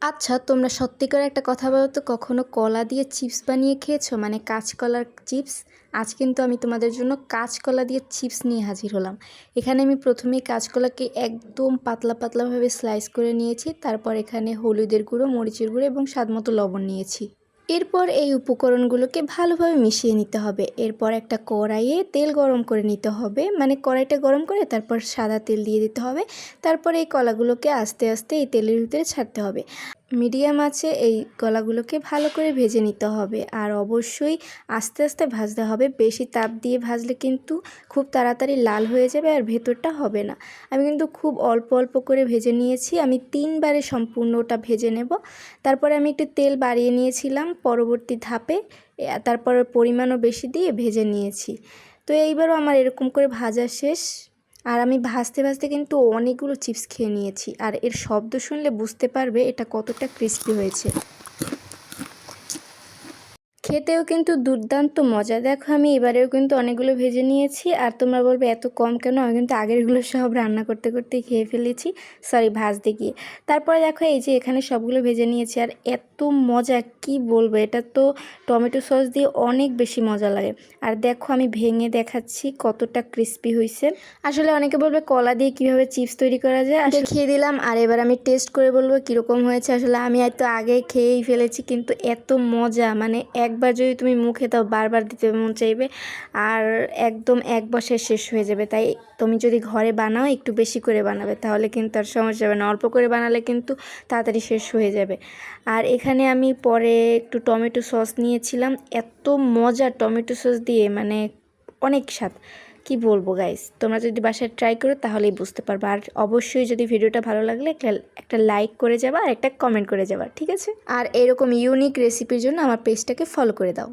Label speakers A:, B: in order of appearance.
A: আচ্ছা, তোমরা সত্যি করে একটা কথা বলো তো, কখনো কলা দিয়ে চিপস বানিয়ে খেয়েছো? মানে কাঁচকলার চিপস। আজ কিন্তু আমি তোমাদের জন্য কাঁচকলা দিয়ে চিপস নিয়ে হাজির হলাম। এখানে আমি প্রথমেই কাঁচকলাকে একদম পাতলা পাতলাভাবে স্লাইস করে নিয়েছি। তারপর এখানে হলুদের গুঁড়ো, মরিচের গুঁড়ো এবং স্বাদমতো লবণ নিয়েছি। এরপর এই উপকরণগুলোকে ভালোভাবে মিশিয়ে নিতে হবে। এরপর একটা কড়াইয়ে তেল গরম করে নিতে হবে, মানে কড়াইটা গরম করে তারপর সাদা তেল দিয়ে দিতে হবে। তারপর এই কলাগুলোকে আস্তে আস্তে এই তেলের ভিতরে ছাড়তে হবে। মিডিয়াম আঁচে এই কলাগুলোকে ভালো করে ভেজে নিতে হবে, আর অবশ্যই আস্তে আস্তে ভাজতে হবে। বেশি তাপ দিয়ে ভাজলে কিন্তু খুব তাড়াতাড়ি লাল হয়ে যাবে আর ভেতরটা হবে না। আমি কিন্তু খুব অল্প অল্প করে ভেজে নিয়েছি, আমি 3 বারে সম্পূর্ণটা ভেজে নেব। তারপরে আমি একটু তেল বাড়িয়ে নিয়েছিলাম পরবর্তী ধাপে, তারপর পরিমাণও বেশি দিয়ে ভেজে নিয়েছি। তো এইবারও আমার এরকম করে ভাজা শেষ। আর আমি ভাজতে ভাজতে কিন্তু অনেকগুলো চিপস খেয়ে নিয়েছি, আর এর শব্দ শুনলে বুঝতে পারবে এটা কতটা ক্রিস্পি হয়েছে। খেতেও কিন্তু দুর্দান্ত মজা। দেখো আমি এবারেও কিন্তু অনেকগুলো ভেজে নিয়েছি, আর তোমরা বলবে এত কম কেন? আমি কিন্তু আগেরগুলো সব রান্না করতে করতে খেয়ে ফেলেছি, সরি ভাজতে গিয়ে। তারপরে দেখো এই যে এখানে সবগুলো ভেজে নিয়েছি, আর এত মজা কি বলবো, এটা তো টমেটো সস দিয়ে অনেক বেশি মজা লাগে। আর দেখো আমি ভেঙে দেখাচ্ছি কতটা ক্রিস্পি হয়েছে। আসলে অনেকে বলবে কলা দিয়ে কীভাবে চিপস তৈরি করা যায়, দেখিয়ে দিলাম। আর এবার আমি টেস্ট করে বলবো কীরকম হয়েছে। আসলে আমি তো আগে খেয়েই ফেলেছি, কিন্তু এত মজা, মানে একবার যদি তুমি মুখে দাও বারবার দিতে মন চাইবে, আর একদম এক বসায় শেষ হয়ে যাবে। তাই তুমি যদি ঘরে বানাও একটু বেশি করে বানাবে, তাহলে কিন্তু আর সমস্যা হবে না। অল্প করে বানালে কিন্তু তাড়াতাড়ি শেষ হয়ে যাবে। আর এখানে আমি পরে একটু টমেটো সস নিয়েছিলাম, এত মজা টমেটো সস দিয়ে, মানে অনেক স্বাদ। কি বলবো গাইস, তোমরা যদি বাসায় ট্রাই করো তাহলেই বুঝতে পারবে। আর অবশ্যই যদি ভিডিওটা ভালো লাগলে একটা লাইক করে যাবা আর একটা কমেন্ট করে যাবা, ঠিক আছে? আর এরকম ইউনিক রেসিপির জন্য আমার পেজটাকে ফলো করে দাও।